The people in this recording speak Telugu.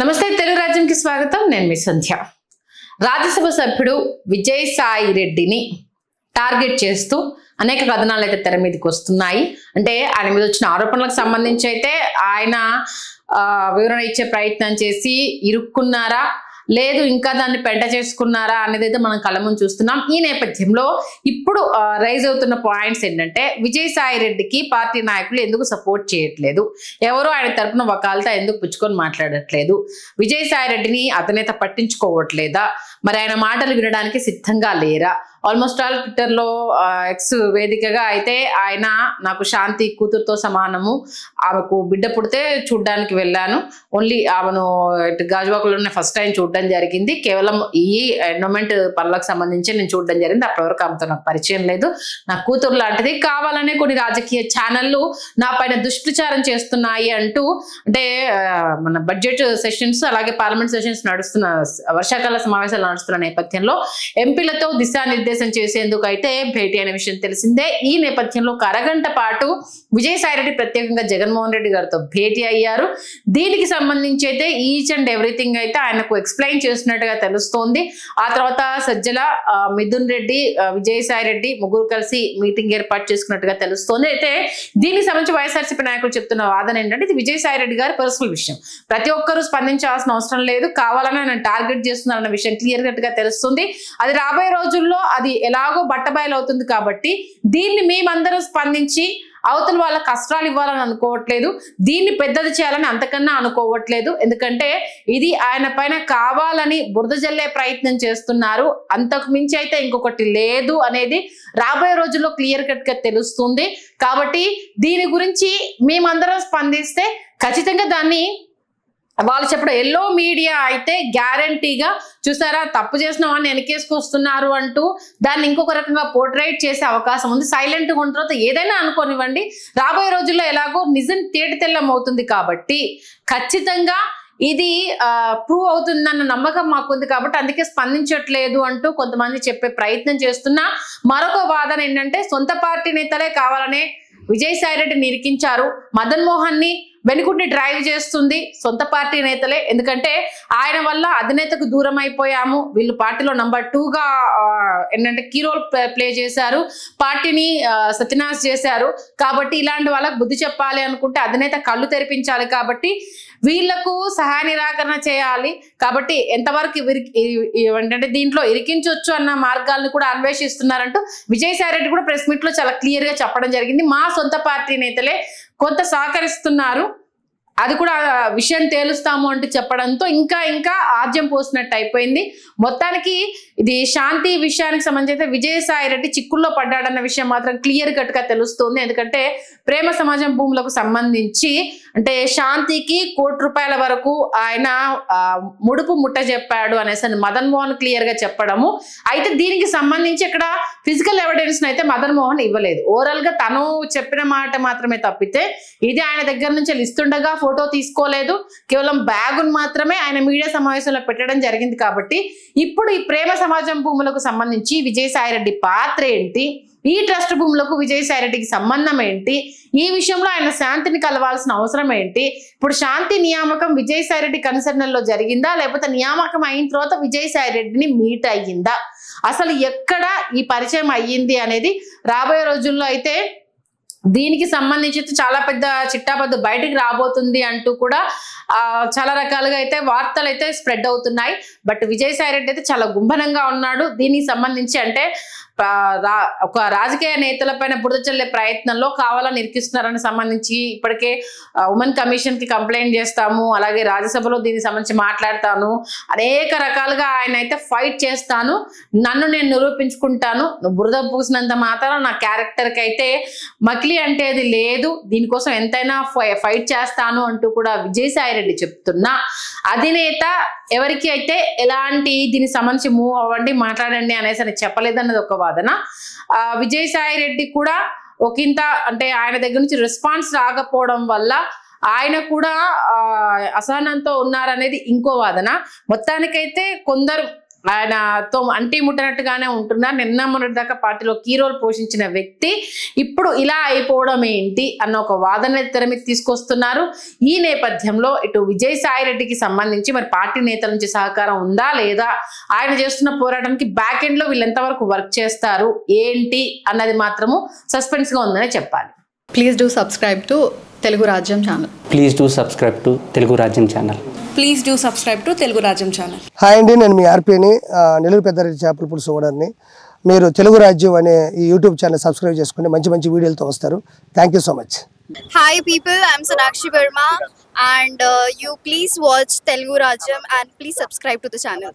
నమస్తే తెలుగు రాజ్యంకి స్వాగతం. నేను మీ సంధ్య. రాజ్యసభ సభ్యుడు విజయసాయి రెడ్డిని టార్గెట్ చేస్తూ అనేక కథనాలు అయితే తెర మీదకి వస్తున్నాయి. అంటే ఆయన మీద వచ్చిన ఆరోపణలకు సంబంధించి అయితే ఆయన వివరణ ఇచ్చే ప్రయత్నం చేసి ఇరుక్కున్నారా లేదు ఇంకా దాన్ని పెంట చేసుకున్నారా అనేది అయితే మనం కళ్ళ ముందు చూస్తున్నాం. ఈ నేపథ్యంలో ఇప్పుడు రైజ్ అవుతున్న పాయింట్స్ ఏంటంటే విజయసాయి రెడ్డికి పార్టీ నాయకులు ఎందుకు సపోర్ట్ చేయట్లేదు, ఎవరు ఆయన తరపున వకాలతో ఎందుకు పుచ్చుకొని మాట్లాడట్లేదు, విజయసాయి రెడ్డిని అతనేత పట్టించుకోవట్లేదా, మరి ఆయన మాటలు వినడానికి సిద్ధంగా లేరా? ఆల్మోస్ట్ ఆల్ ట్విట్టర్లో ఎక్స్ వేదికగా అయితే ఆయన నాకు శాంతి కూతురుతో సమానము, ఆమెకు బిడ్డ పుడితే చూడ్డానికి వెళ్ళాను, ఓన్లీ ఆమెను గాజువాకలోనే ఫస్ట్ టైం చూడడం జరిగింది, కేవలం ఈ ఎండోమెంట్ పనులకు సంబంధించి నేను చూడడం జరిగింది, అప్పటివరకు ఆమెతో నాకు పరిచయం లేదు, నా కూతురు లాంటిది, కావాలనే కొన్ని రాజకీయ ఛానళ్ళు నా పైన దుష్ప్రచారం చేస్తున్నాయి అంటూ, అంటే మన బడ్జెట్ సెషన్స్ అలాగే పార్లమెంట్ సెషన్స్ నడుస్తున్న వర్షాకాల సమావేశాలు నడుస్తున్న నేపథ్యంలో ఎంపీలతో దిశానిర్దేశం చేసేందుకు అయితే భేటీ అనే విషయం తెలిసిందే. ఈ నేపథ్యంలో ఒక అరగంట పాటు విజయసాయి రెడ్డి ప్రత్యేకంగా జగన్మోహన్ రెడ్డి గారితో భేటీ అయ్యారు. దీనికి సంబంధించి అయితే ఈచ్ అండ్ ఎవ్రీథింగ్ అయితే ఆయనకు ఎక్స్ప్లెయిన్ చేస్తున్నట్టుగా తెలుస్తోంది. ఆ తర్వాత సజ్జల, మిథున్ రెడ్డి, విజయసాయి రెడ్డి ముగ్గురు కలిసి మీటింగ్ ఏర్పాటు చేసుకున్నట్టుగా తెలుస్తోంది. అయితే దీనికి సంబంధించి వైఎస్ఆర్సీపీ నాయకులు చెప్తున్న వాదన ఏంటంటే ఇది విజయసాయి రెడ్డి గారి పర్సనల్ విషయం, ప్రతి ఒక్కరూ స్పందించాల్సిన అవసరం లేదు, కావాలని ఆయన టార్గెట్ చేస్తున్నారన్న విషయం క్లియర్ కట్ గా తెలుస్తుంది. అది రాబోయే రోజుల్లో అది ఎలాగో బట్టబయలు అవుతుంది కాబట్టి దీన్ని మేమందరం స్పందించి అవతల వాళ్ళ కష్టాలు ఇవ్వాలని అనుకోవట్లేదు, దీన్ని పెద్దది చేయాలని అంతకన్నా అనుకోవట్లేదు. ఎందుకంటే ఇది ఆయన పైన కావాలని బురద జల్లే ప్రయత్నం చేస్తున్నారు, అంతకు మించి అయితే ఇంకొకటి లేదు అనేది రాబోయే రోజుల్లో క్లియర్ కట్ గా తెలుస్తుంది. కాబట్టి దీని గురించి మేమందరం స్పందిస్తే ఖచ్చితంగా దాన్ని వాళ్ళు చెప్పడం ఎల్లో మీడియా అయితే గ్యారంటీగా చూసారా తప్పు చేసిన వాళ్ళని వెనకేసుకొస్తున్నారు అంటూ దాన్ని ఇంకొక రకంగా పోర్ట్రైట్ చేసే అవకాశం ఉంది. సైలెంట్గా ఉన్న తర్వాత ఏదైనా అనుకోనివ్వండి, రాబోయే రోజుల్లో ఎలాగో నిజం తేటతెల్లం అవుతుంది కాబట్టి ఖచ్చితంగా ఇది ప్రూవ్ అవుతుందన్న నమ్మకం మాకుంది కాబట్టి అందుకే స్పందించట్లేదు అంటూ కొంతమంది చెప్పే ప్రయత్నం చేస్తున్నా, మరొక వాదన ఏంటంటే సొంత పార్టీ నేతలే కావాలనే విజయసాయి రెడ్డిని ఇరికించారు, మదన్ మోహన్ ని వెనుకుండి డ్రైవ్ చేస్తుంది సొంత పార్టీ నేతలే, ఎందుకంటే ఆయన వల్ల అధినేతకు దూరం అయిపోయాము, వీళ్ళు పార్టీలో నంబర్ 2గా ఏంటంటే కీ రోల్ ప్లే చేశారు, పార్టీని సత్యనాశ చేశారు, కాబట్టి ఇలాంటి వాళ్ళకు బుద్ధి చెప్పాలి అనుకుంటే అధినేత కళ్ళు తెరిపించాలి, కాబట్టి వీళ్లకు సహాయ నిరాకరణ చేయాలి, కాబట్టి ఎంతవరకు ఏంటంటే దీంట్లో ఇరికించవచ్చు అన్న మార్గాలను కూడా అన్వేషిస్తున్నారంటూ విజయసాయి రెడ్డి కూడా ప్రెస్ మీట్ లో చాలా క్లియర్ గా చెప్పడం జరిగింది. మా సొంత పార్టీ నేతలే కొంత సహకరిస్తున్నారు, అది కూడా విషయం తేలుస్తాము అంటూ చెప్పడంతో ఇంకా ఆద్యం పోసినట్టు అయిపోయింది. మొత్తానికి ఇది శాంతి విషయానికి సంబంధించి విజయసాయి రెడ్డి చిక్కుల్లో పడ్డాడన్న విషయం మాత్రం క్లియర్ కట్ గా తెలుస్తుంది. ఎందుకంటే ప్రేమ సమాజం భూములకు సంబంధించి అంటే శాంతికి ₹1 వరకు ఆయన ముడుపు ముట్ట చెప్పాడు అనేసి మదన్ మోహన్ క్లియర్ గా చెప్పడము. అయితే దీనికి సంబంధించి ఇక్కడ ఫిజికల్ ఎవిడెన్స్ అయితే మదన్ మోహన్ ఇవ్వలేదు, ఓవరాల్ గా తను చెప్పిన మాట మాత్రమే తప్పితే ఇది ఆయన దగ్గర నుంచి ఇస్తుండగా ఫోటో తీసుకోలేదు, కేవలం బ్యాగును మాత్రమే ఆయన మీడియా సమావేశంలో పెట్టడం జరిగింది. కాబట్టి ఇప్పుడు ఈ ప్రేమ సమాజం భూములకు సంబంధించి విజయసాయి రెడ్డి పాత్ర ఏంటి, ఈ ట్రస్ట్ భూములకు విజయసాయి రెడ్డికి సంబంధం ఏంటి, ఈ విషయంలో ఆయన శాంతిని కలవాల్సిన అవసరం ఏంటి, ఇప్పుడు శాంతి నియామకం విజయసాయి రెడ్డి కన్సర్నల్లో జరిగిందా లేకపోతే నియామకం అయిన తర్వాత విజయసాయి రెడ్డిని మీట్ అయ్యిందా, అసలు ఎక్కడ ఈ పరిచయం అయ్యింది అనేది రాబోయే రోజుల్లో అయితే దీనికి సంబంధించి చాలా పెద్ద చిట్టాబద్దు బయటికి రాబోతుంది అంటూ కూడా చాలా రకాలుగా అయితే వార్తలు అయితే స్ప్రెడ్ అవుతున్నాయి. బట్ విజయసాయి రెడ్డి అయితే చాలా గుంభనంగా ఉన్నాడు. దీనికి సంబంధించి అంటే ఒక రాజకీయ నేతల పైన బురద చల్లే ప్రయత్నంలో కావాలని ఇరికిస్తున్నారని సంబంధించి ఇప్పటికే ఉమెన్ కమిషన్ కి కంప్లైంట్ చేస్తాము, అలాగే రాజ్యసభలో దీనికి సంబంధించి మాట్లాడతాను, అనేక రకాలుగా ఆయన అయితే ఫైట్ చేస్తాను, నన్ను నేను నిరూపించుకుంటాను, నువ్వు బురద పూసినంత మాత్రం నా క్యారెక్టర్ కి అయితే మకిలి అంటే అది లేదు, దీనికోసం ఎంతైనా ఫైట్ చేస్తాను అంటూ కూడా విజయసాయి రెడ్డి చెప్తున్నా, అధినేత ఎవరికి అయితే ఎలాంటి దీనికి సంబంధించి మూవ్ అవ్వండి మాట్లాడండి అనేసి అని చెప్పలేదన్నది ఒక వాదన. విజయసాయి రెడ్డి కూడా ఒకంత అంటే ఆయన దగ్గర నుంచి రెస్పాన్స్ రాకపోవడం వల్ల ఆయన కూడా అసహనంతో ఉన్నారనేది ఇంకో వాదన. మొత్తానికైతే కొందరు ఆయనతో అంటి ముట్టనట్టుగానే ఉంటున్నారు. నిన్న మొన్నటి దాకా పార్టీలో కీ రోల్ పోషించిన వ్యక్తి ఇప్పుడు ఇలా అయిపోవడం ఏంటి అన్న ఒక వాదన తెర మీద తీసుకొస్తున్నారు. ఈ నేపథ్యంలో ఇటు విజయసాయి రెడ్డికి సంబంధించి మరి పార్టీ నేతల నుంచి సహకారం ఉందా లేదా, ఆయన చేస్తున్న పోరాటానికి బ్యాక్ ఎండ్ లో వీళ్ళు ఎంతవరకు వర్క్ చేస్తారు ఏంటి అన్నది మాత్రము సస్పెన్స్ గా ఉందనే చెప్పాలి. Please do subscribe to Telugu Rajyam channel. Please do subscribe to Telugu Rajyam channel. Please do subscribe to Telugu Rajyam channel. Hi అండి, నేను మీ ఆర్పీని నెల్లూరు పెద్దారెడ్డి చేపల పులుసు ఓనర్ని. మీరు తెలుగు రాజ్యం అనే ఈ యూట్యూబ్ ఛానల్ సబ్స్క్రైబ్ చేసుకుని మంచి మంచి వీడియోలతో వస్తారు. Thank you so much. Hi people, I'm Sonakshi Verma and you please watch Telugu Rajyam and please subscribe to the channel.